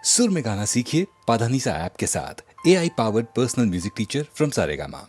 सुर में गाना सीखिए पाधानीसा ऐप के साथ। AI powered personal music teacher from Saregama.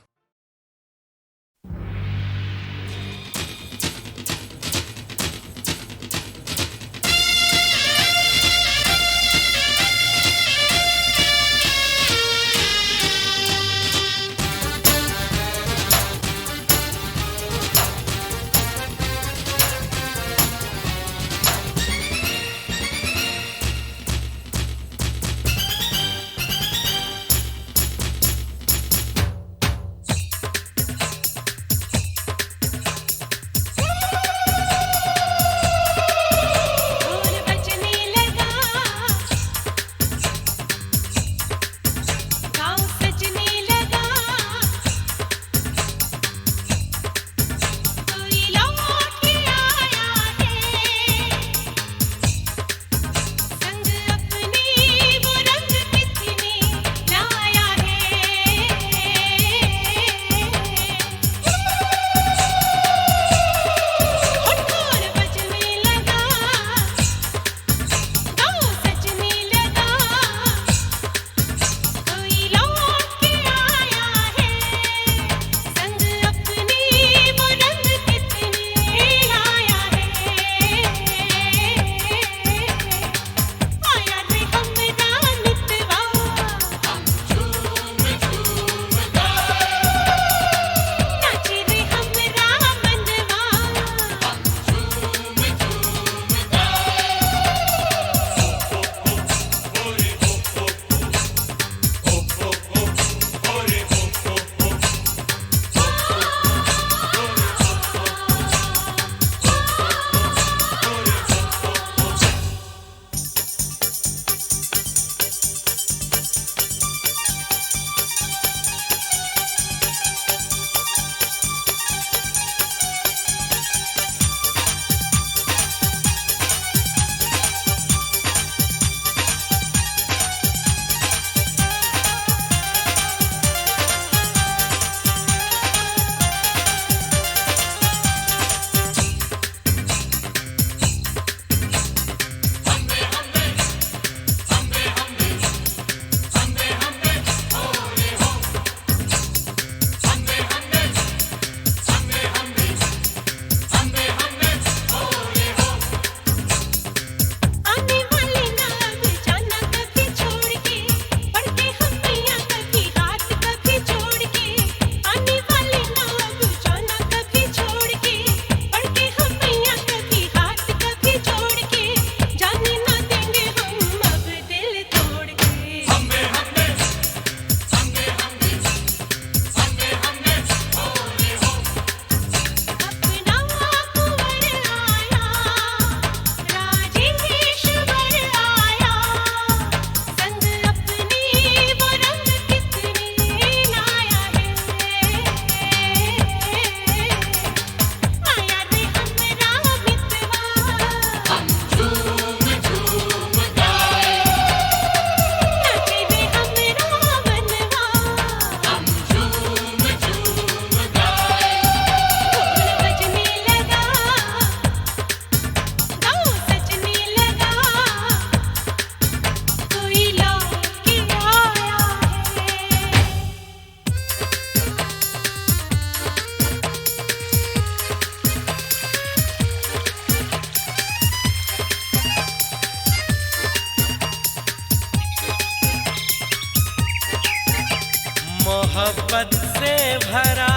मोहब्बत से भरा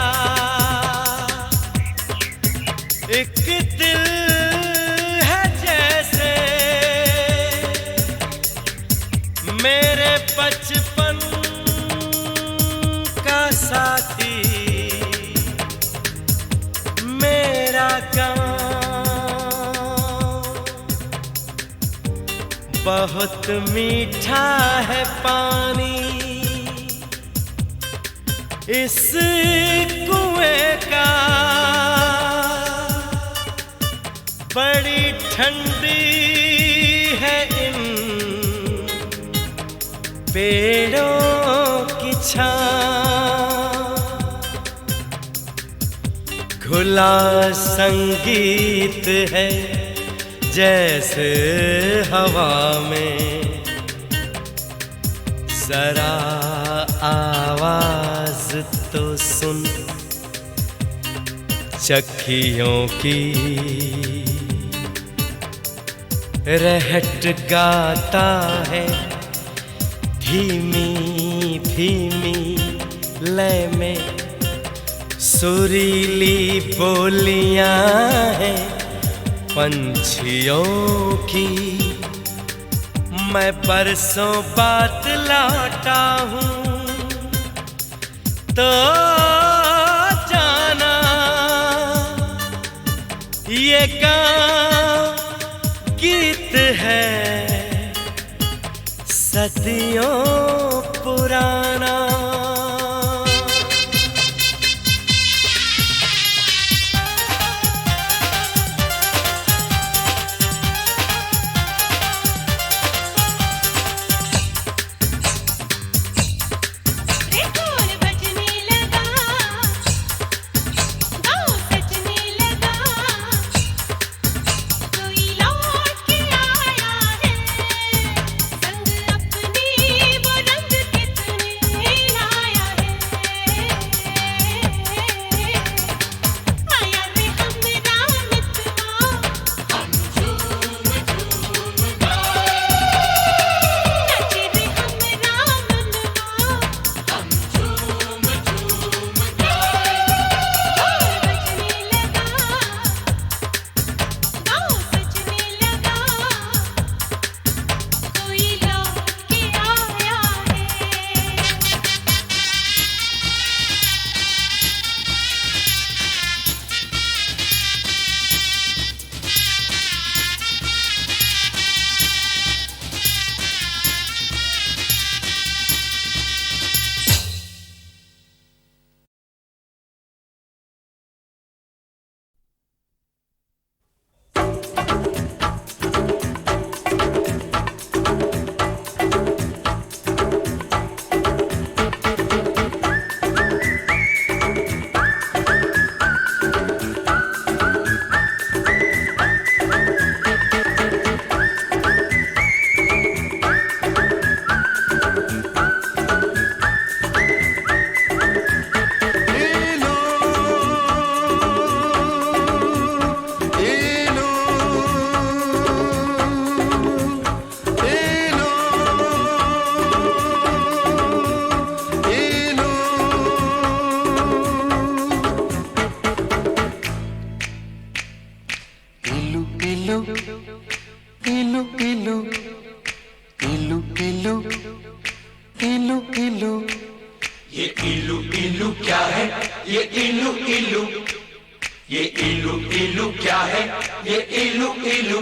एक दिल है जैसे मेरे बचपन का साथी मेरा गाँव बहुत मीठा है पानी इस कुएं का बड़ी ठंडी है इन पेड़ों की छाँव खुला संगीत है जैसे हवा में जरा आवाज तो सुन चक्कियों की, रहट गाता है धीमी धीमी लय में, सुरीली बोलियां हैं पंछियों की। मैं परसों बात लौटा हूँ तो जाना, ये गाँव गीत है सदियों पुराना। ये इलू इलू क्या है? ये इलू इलू।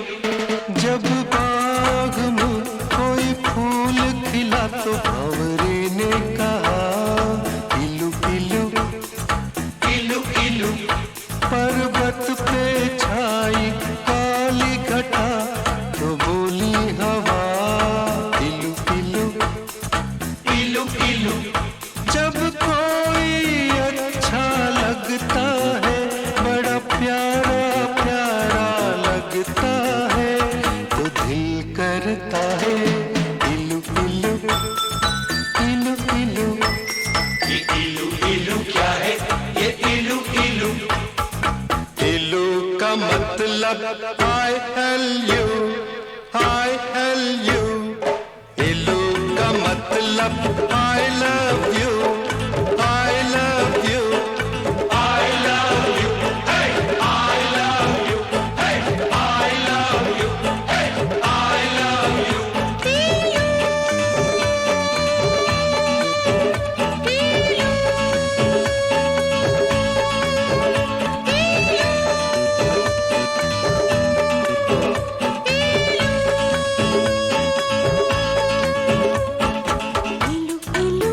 जब बाग में कोई फूल खिला तो भंवरे ने कहा इलू इलू इलू इलू। पर्वत पे छाई काली घटा तो बोली हवा इलू इलू इलू इलू। जब कोई अच्छा लगता है, बड़ा प्यारा प्यारा लगता है, तो दिल करता है इलू इलू इलू इलू। ये इलू इलू क्या है? ये इलू इलू। इलू का मतलब I L U, I L U। इलू का मतलब I love you, I love you, I love you, hey, I love you, hey, I love you, hey, I love you। इलू इलू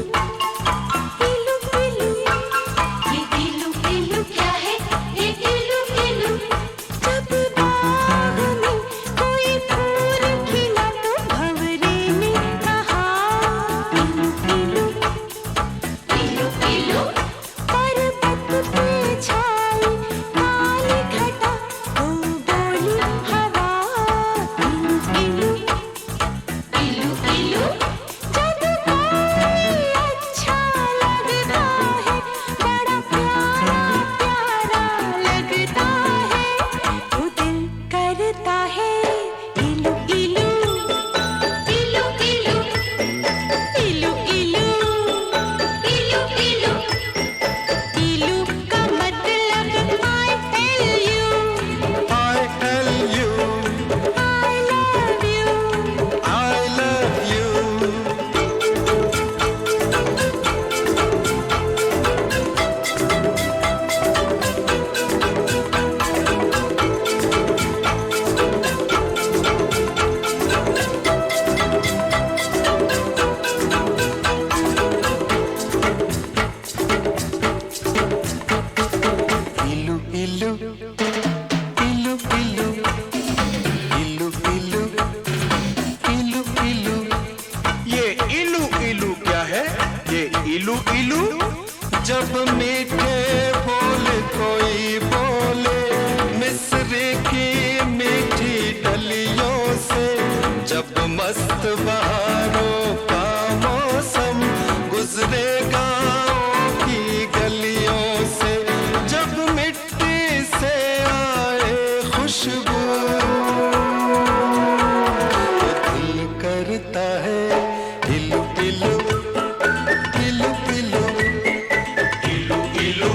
बहारों का मौसम गुजरे गाँव की गलियों से, जब मिट्टी से आए खुशबू, तो दिल करता है इलू इलू इलू इलू इलू इलू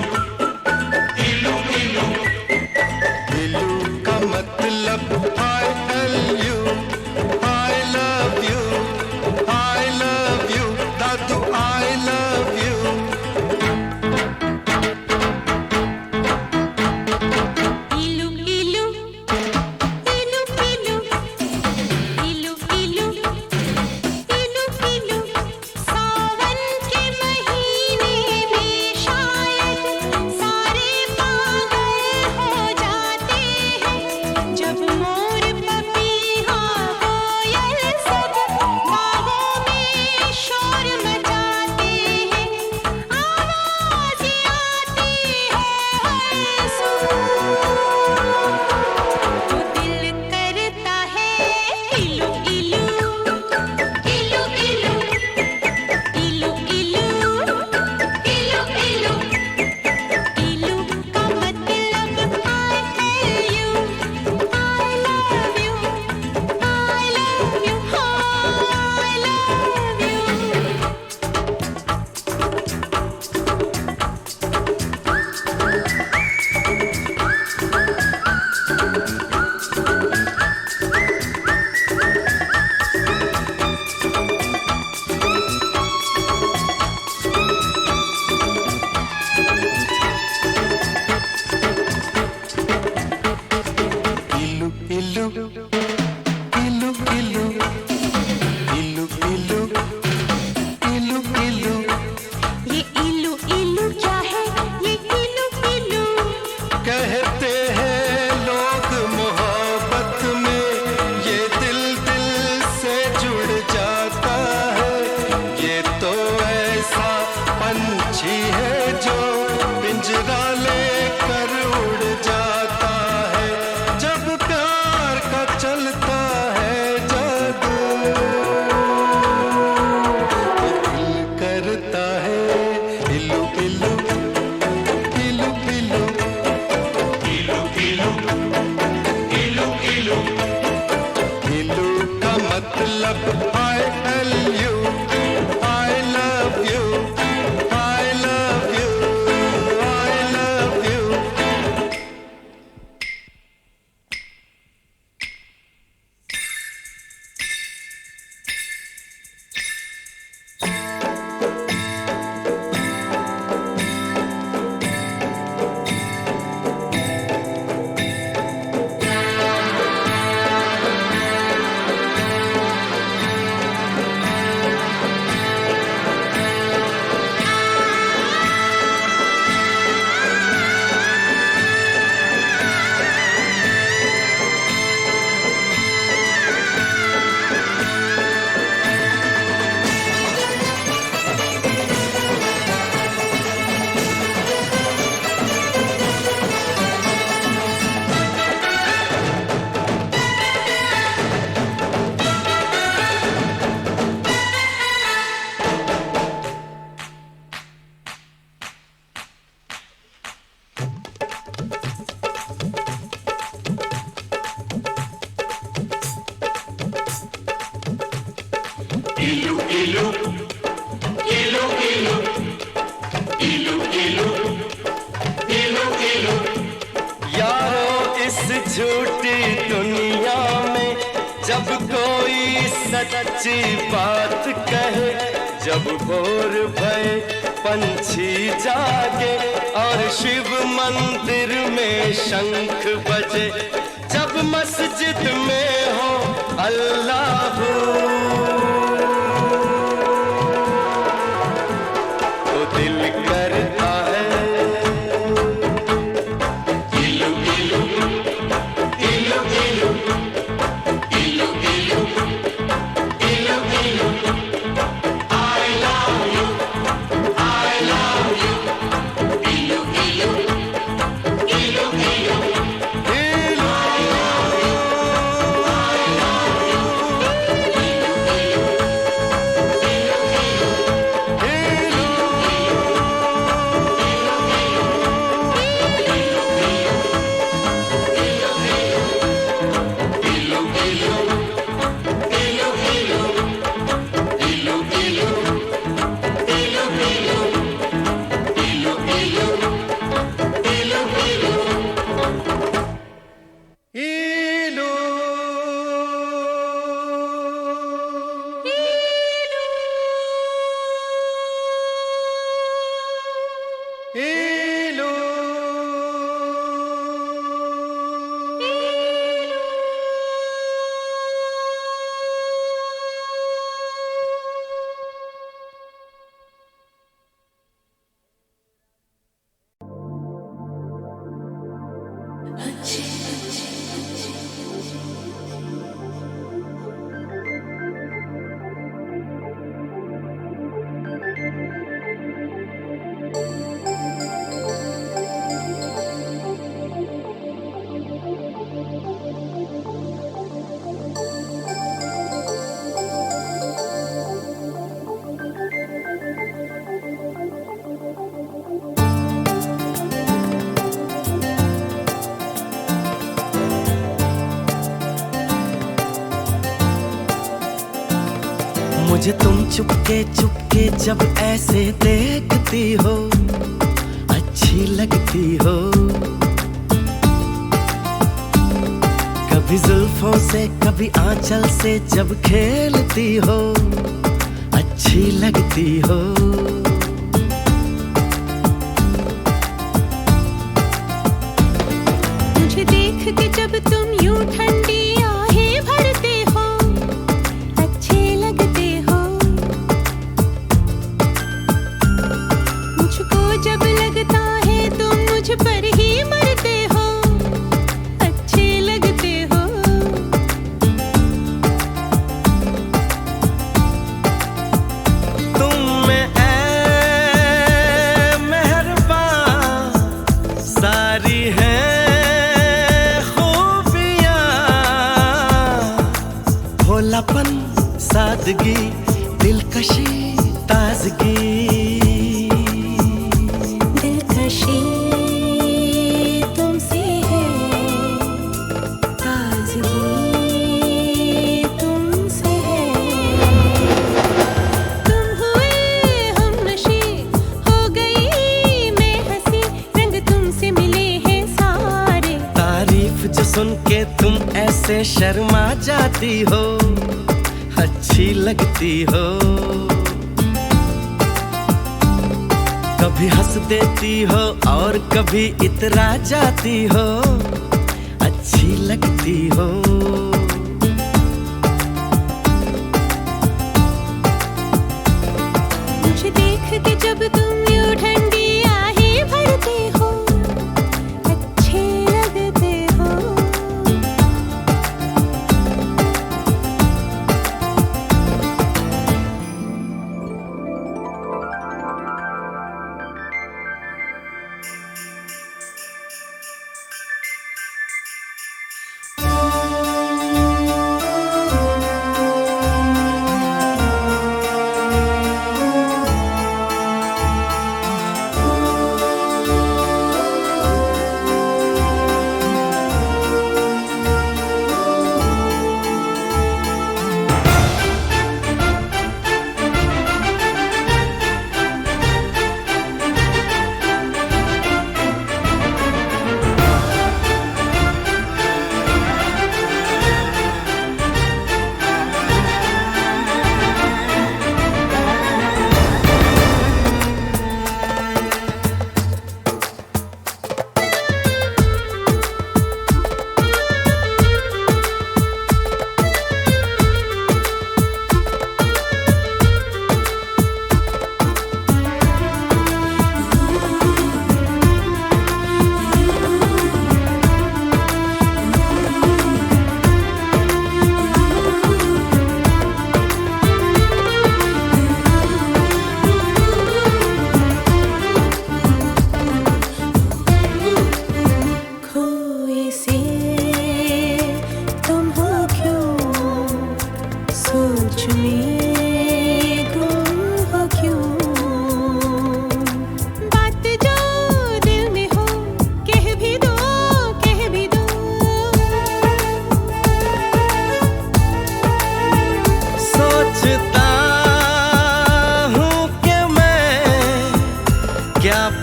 इलू इलू इलू का मतलब I love you, Dadu I love you. इलू इलू इलू इलू इलू इलू इलू इलू सावन के महीने में शायद सारे पागल हो जाते हैं, जब मोर पपीहा कोयल सब बागों में शोर मचाते हैं, आवाज़ आती है हर सू, तो दिल करता है इलू इलू इलू इलू इलू इलू इलू इलू इलू का मतलब I love you, I love you, I love you, I love you. इलू इलू इलू इलू इलू इलू इलू इलू ये इलू इलू क्या है, ये इलू इलू कहते हैं लोग मोहब्बत में ये दिल दिल से जुड़ जाता है, ये तो ऐसा पंछी है जो पिंजरा लेकर उड़ जाता है, जब प्यार का चलता है जादू, तो दिल करता है इलू इलू इलू इलू इलू इलू इलू इलू इलू का मतलब I love you, I love you, I love you, I love you. इलू इलू इलू इलू इलू इलू इलू इलू यारो इस झूठी दुनिया में जब कोई सच्ची बात कहे, जब भोर भय पंछी जागे और शिव मंदिर में शंख बजे, जब मस्जिद में हो अल्लाह, तो दिल करता है इलू इलू इलू इलू इलू इलू इलू इलू I love you, I love you, इलू इलू इलू इलू इलू मुझे तुम चुपके चुपके जब ऐसे देखती हो, अच्छी लगती हो। कभी जुल्फों से कभी आंचल से जब खेलती हो, अच्छी लगती हो। मुझे देख के जब तुम यूं ठंडी आहें भरते हो, अच्छे लगते हो। मुझको जब लगता है तुम मुझ पर ही मरते हो, अच्छे लगते हो। तुम में ऐ मेहरबान सारी है भोलापन, सादगी, दिलकशी, ताजगी। दिलकशी तुमसे है, ताजगी तुमसे है। तुम हुए हमनशी, हो गई मैं हंसी, रंग तुमसे मिले हैं सारे। तारीफ जो सुन के तुम ऐसे शर्मा जाती हो, अच्छी लगती हो। कभी हंस देती हो और कभी इतरा जाती हो, अच्छी लगती हो। मुझे देख के जब तुम यूं ठंडी आहें भरते हो, अच्छे लगते हो।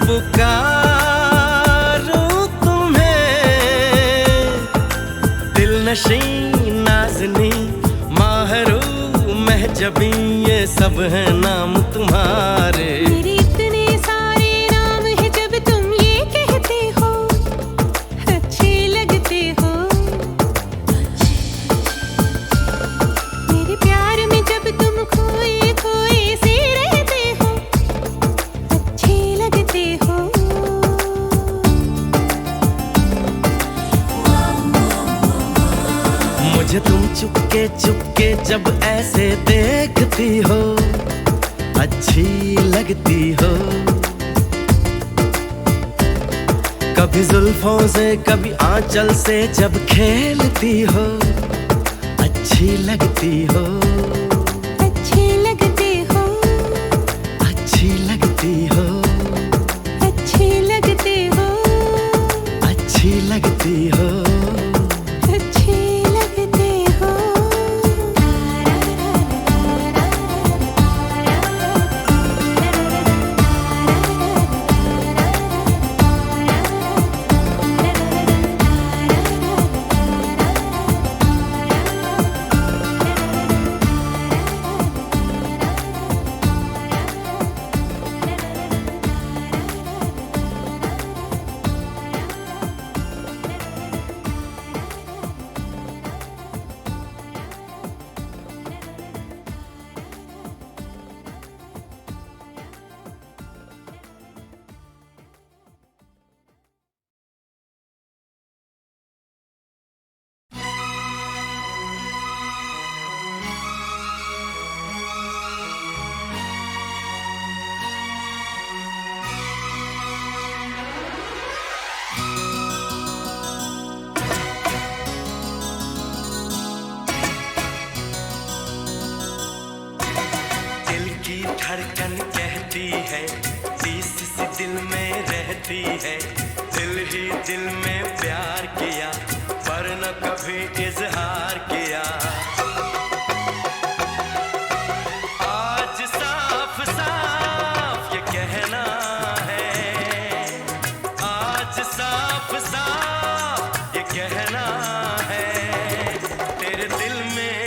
पुकारूं तुम्हें, दिलनशी नाज़नी माहरू महजबी, ये सब है नाम तुम्हारे। मेरे इतने सारे नाम है जब तुम ये कहते हो, अच्छे लगते हो। मेरे प्यार में जब तुम खोए खोए से रहते हो, अच्छे लगते हो। मुझे तुम चुपके चुपके जब ऐसे देखती हो, अच्छी लगती हो। कभी जुल्फों से कभी आंचल से जब खेलती हो, अच्छी लगती हो। अच्छे लगते हो, अच्छी लगती हो, अच्छे लगते हो, अच्छी लगती हो। अच्छे लगते हो। की धड़कन कहती है, तीस सी दिल में रहती है। दिल ही दिल में प्यार किया, पर न कभी इजहार किया। आज साफ साफ ये कहना है, आज साफ साफ ये कहना है, तेरे दिल में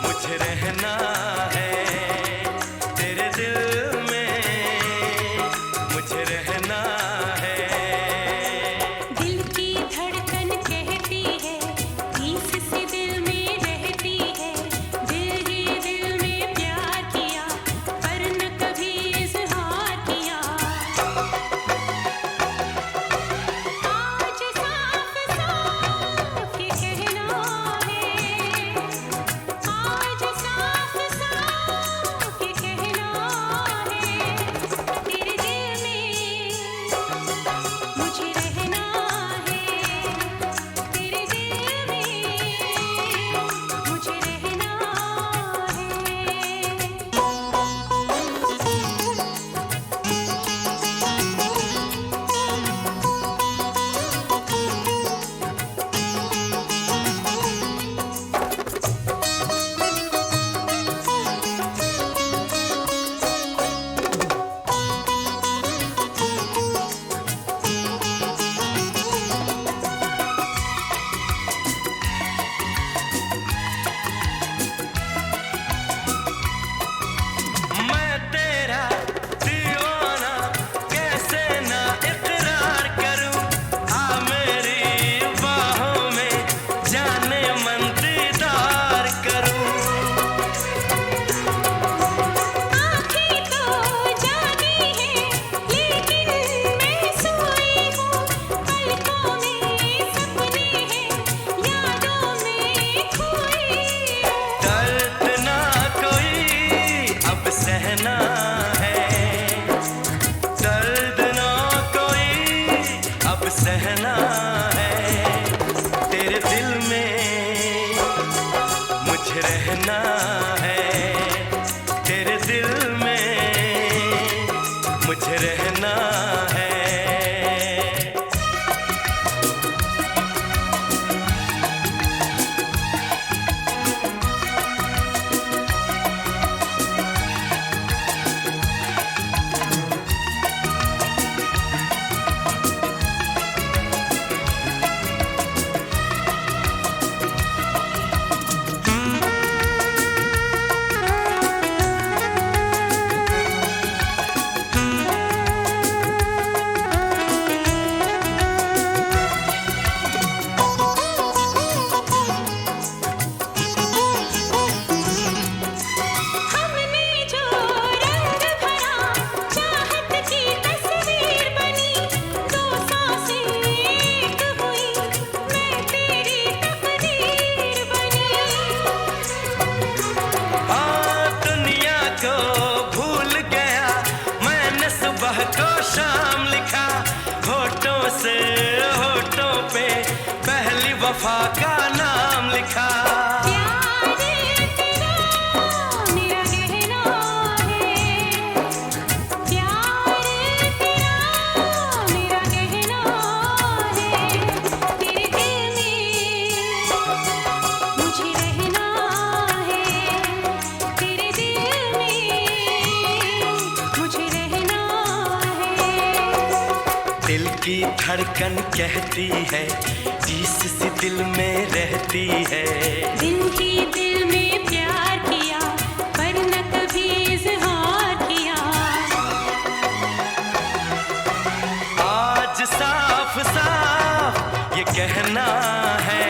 मुझे रहना है, तेरे दिल में मुझे रहना है। दिल की धड़कन कहती है, तीस सी दिल में रहती है। दिल ही दिल में प्यार किया, पर न कभी इजहार किया। आज साफ साफ ये कहना है, आज साफ साफ ये कहना है, तेरे दिल में मुझे रहना है, तेरे दिल में मुझे रहना मैं तेरा दीवाना कैसे ना इकरार करूं, आ मेरी बाहों में जाने मन दीदार करूं। आँखें तो जागी हैं, लेकिन मैं सोई हूँ। पलकों में सपने हैं, यादों में खोई हूँ। दर्द ना कोई अब सहना है, दर्द ना कोई अब सहना है, तेरे दिल में मुझे रहना है, तेरे दिल में मुझे रहना है। हमने जो रंग भरा, चाहत की तस्वीर बनी। दो सांसें एक हुई, मैं तेरी तकदीर बनी। दुनिया को भूल गया, मैंने सुबह को शाम लिखा, होठों से होठों पे पहली वफा का नाम लिखा। प्यार तेरा मेरा कहना है, प्यार तेरा मेरा कहना है, तेरे दिल में मुझे रहना है, तेरे दिल में मुझे रहना है। दिल की धड़कन कहती है, तीस सी दिल में रहती है। दिल ही दिल में प्यार किया, पर न कभी इजहार किया। आज साफ साफ ये कहना है,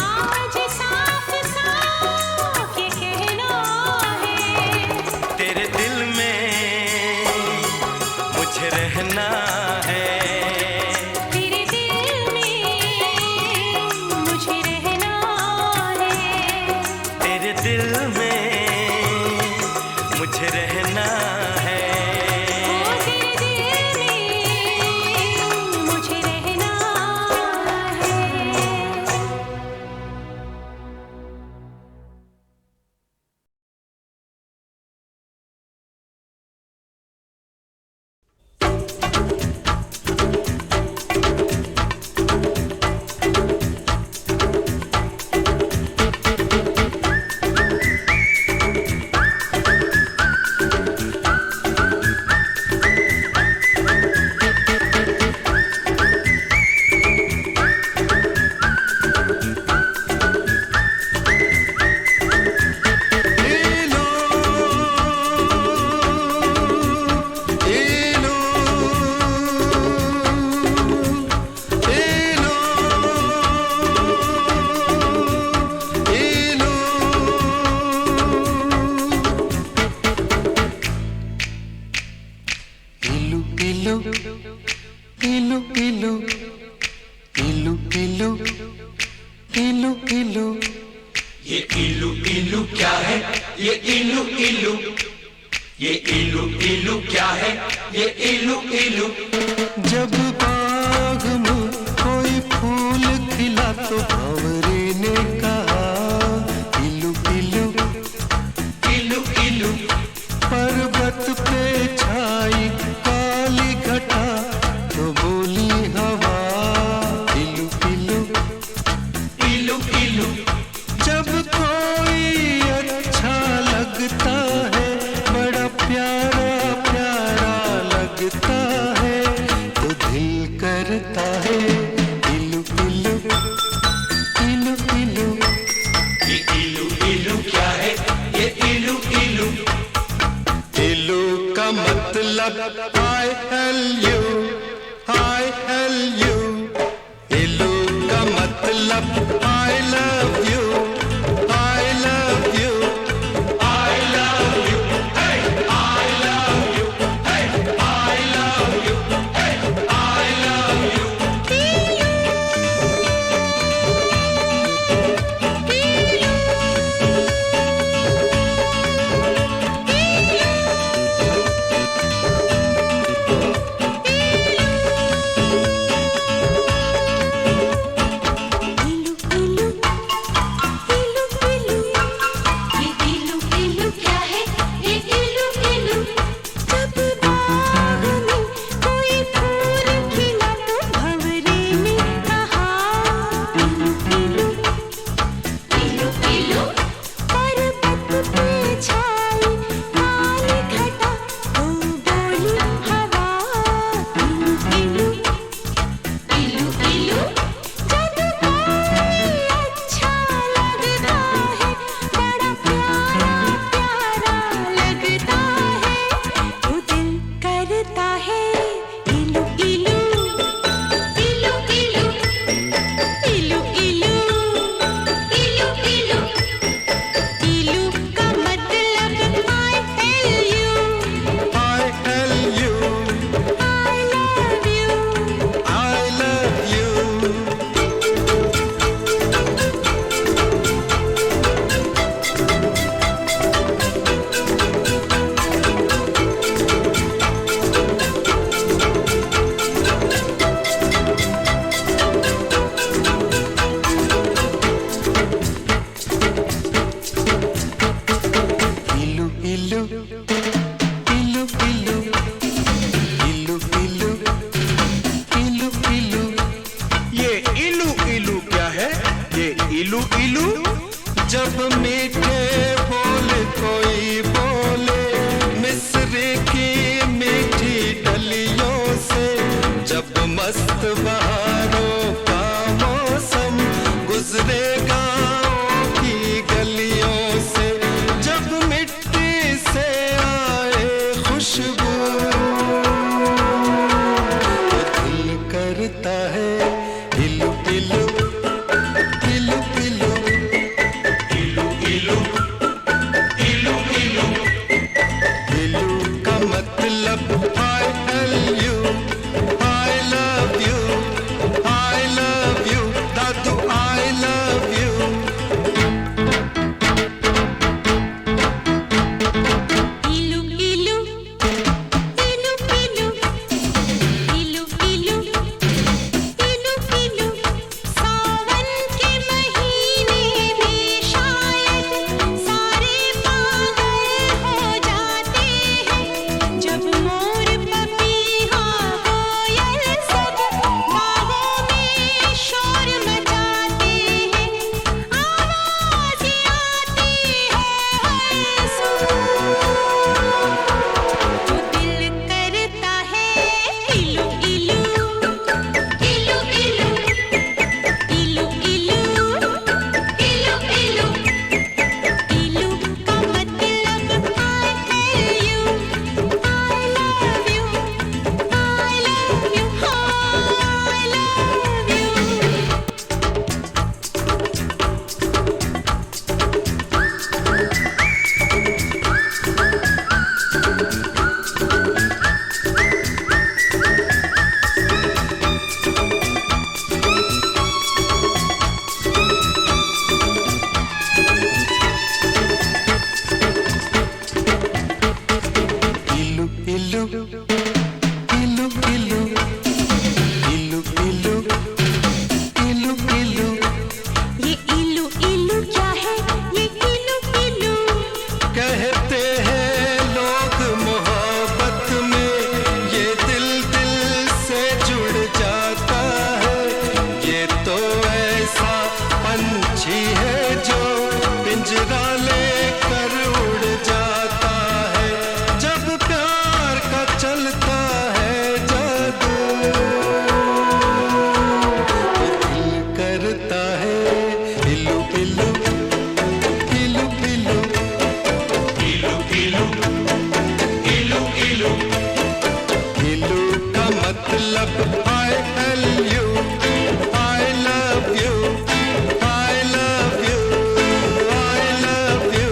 आज साफ साफ ये कहना है, तेरे दिल में मुझे रहना है, तेरे दिल में मुझे रहना है, तेरे दिल में मुझे रहना है। ये इलू इलू, ये इलू इलू क्या है, ये इलू इलू। जब बाग में कोई फूल खिला तो भंवरे ने कहा इलू इलू इलू इलू, पर्वत पे छाई काली घटा तो बोली हवा इलू इलू इलू इलू। जब कोई अच्छा लगता है बड़ा प्यारा प्यारा लगता है तो दिल करता है इलू इलू इलू इलू। ये इलू इलू क्या है, ये इलू इलू। इलू का मतलब I L U, I L U। इलू का मतलब I love you, I love you। I love you, hey, I love you, hey, I love you, hey, I love you। इलू का कहते हैं लोग मोहब्बत में ये दिल दिल से जुड़ जाता है। ये तो ऐसा पंछी है जो पिंजरा लेकर उड़ जाता है। जब प्यार का चलता है जादू तो दिल करता है इलू इलू इलू इलू इलू का मतलब I love you, I love you, I love you, I love you.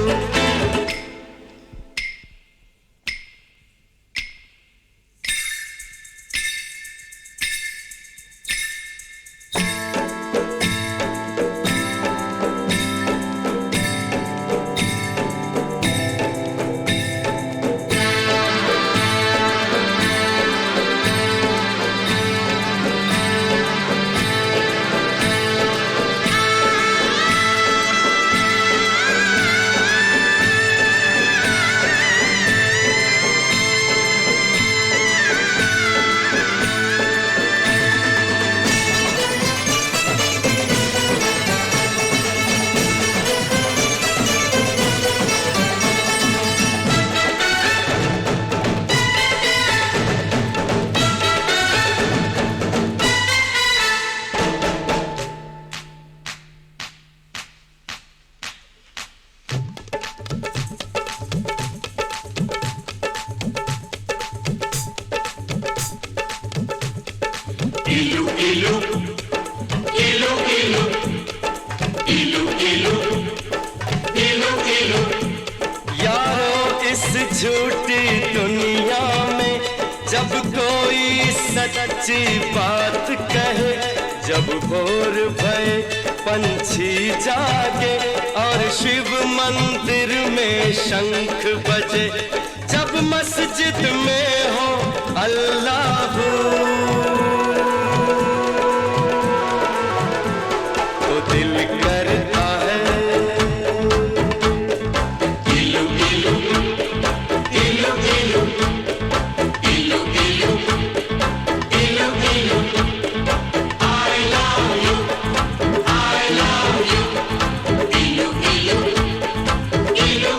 यारो इस झूठी दुनिया में जब कोई सच्ची बात कहे, जब भोर भये पंछी जागे और शिव मंदिर में शंख बजे, जब मस्जिद में हो अल्लाह तो दिल करता है इलू इलू इलू इलू इलू इलू इलू इलू I love you, I love you, इलू इलू इलू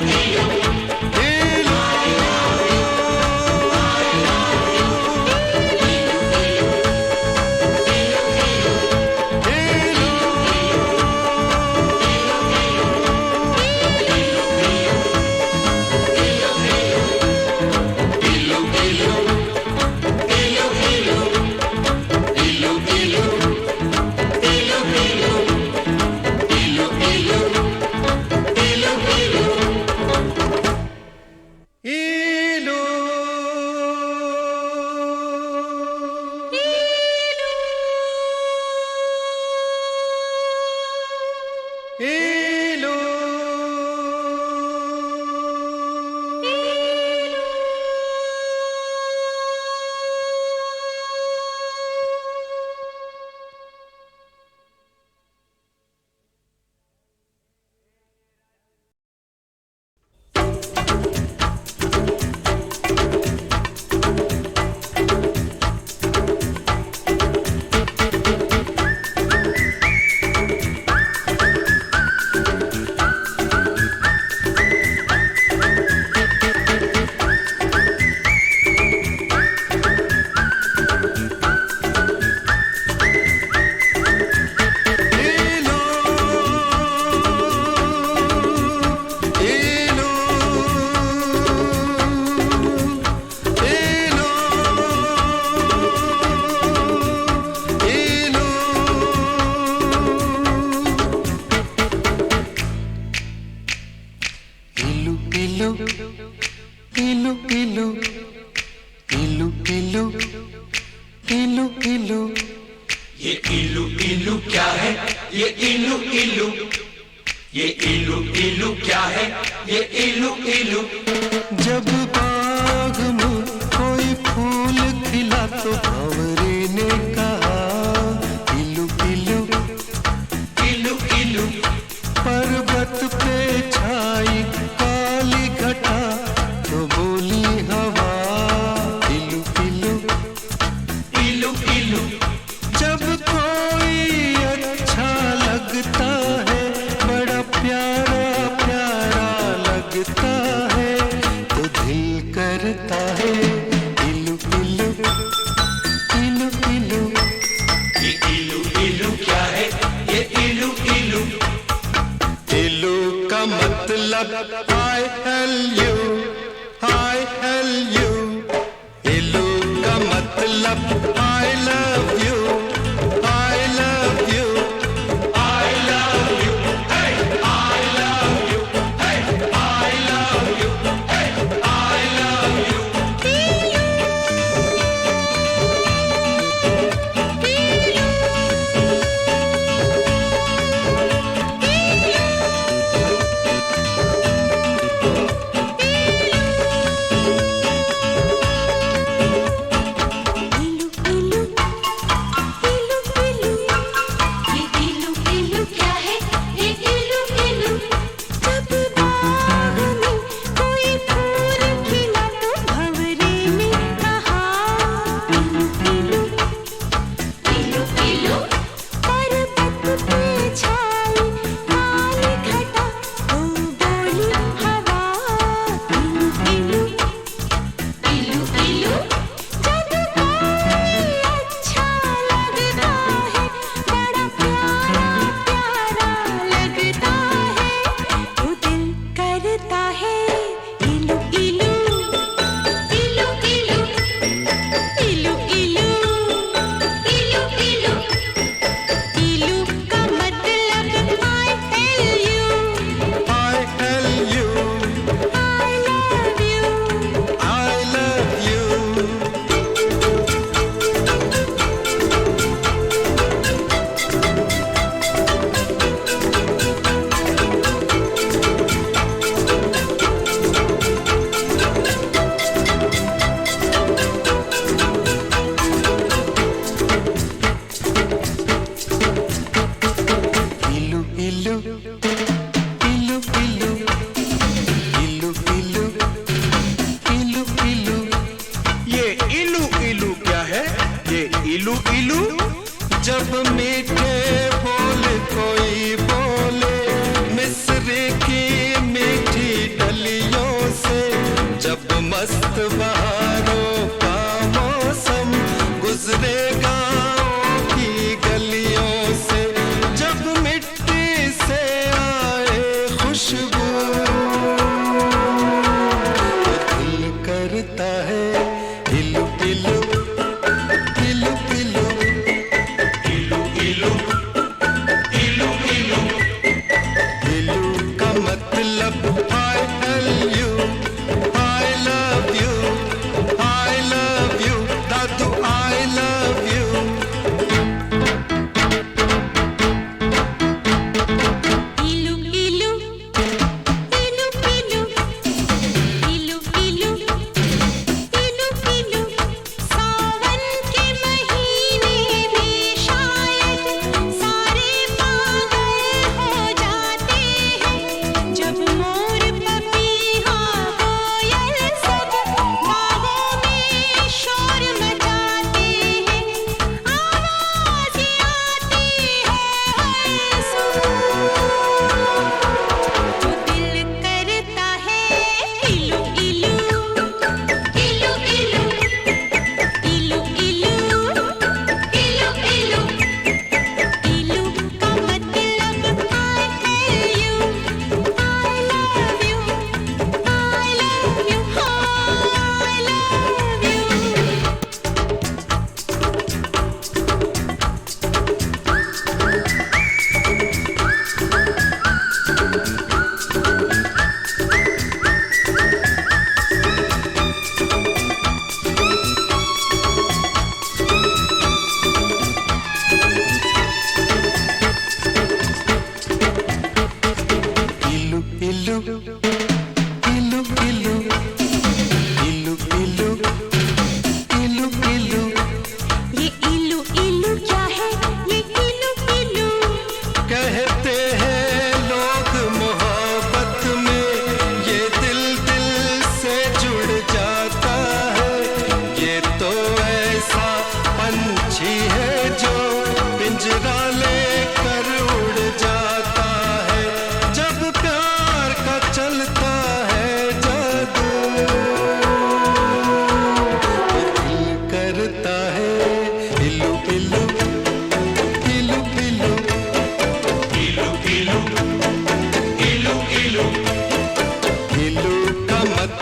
इलू इलू ये इलू इलू, ये इलू इलू क्या है? ये इलू इलू। जब बाग में कोई फूल खिला तो भंवरे ने कहा इलू इलू इलू इलू। पर्वत पे छाई काली लगता है तो दिल करता है इलू इलू इलू इलू। ये इलू इलू क्या है? ये इलू इलू इलू का मतलब I L U, I L U। इलू का मतलब I love you, I love you। I love you, hey, I love you, hey, I love you, hey, I love you। इलू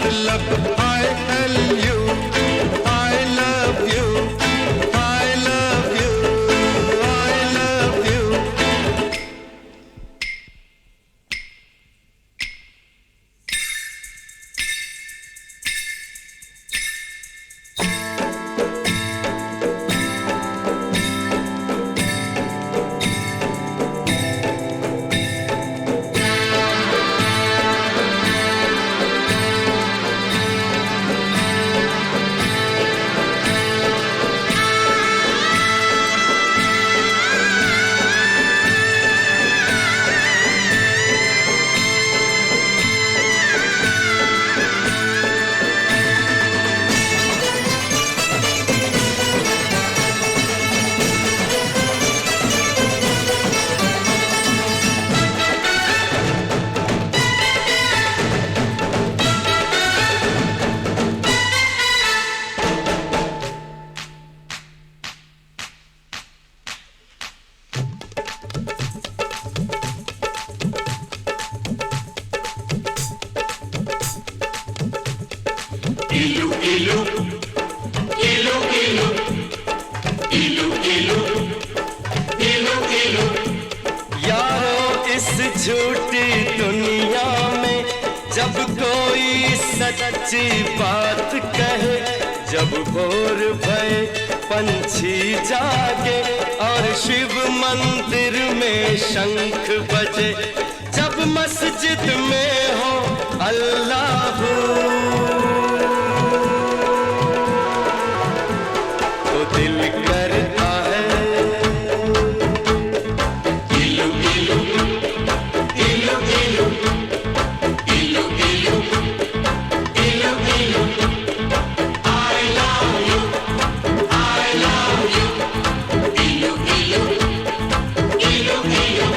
मतलब I L U, I love you, I love you, I love you. यारो इस झूठी दुनिया में जब कोई सच्ची बात कहे, जब भोर भये पंछी जागे और शिव मंदिर में शंख बजे, जब मस्जिद में हो अल्लाह तो दिल करता है इलू इलू इलू इलू इलू इलू इलू इलू I love you, I love you, इलू इलू इलू इलू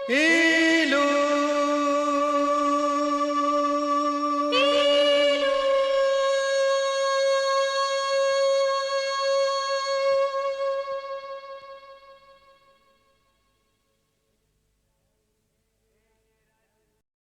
Ilu.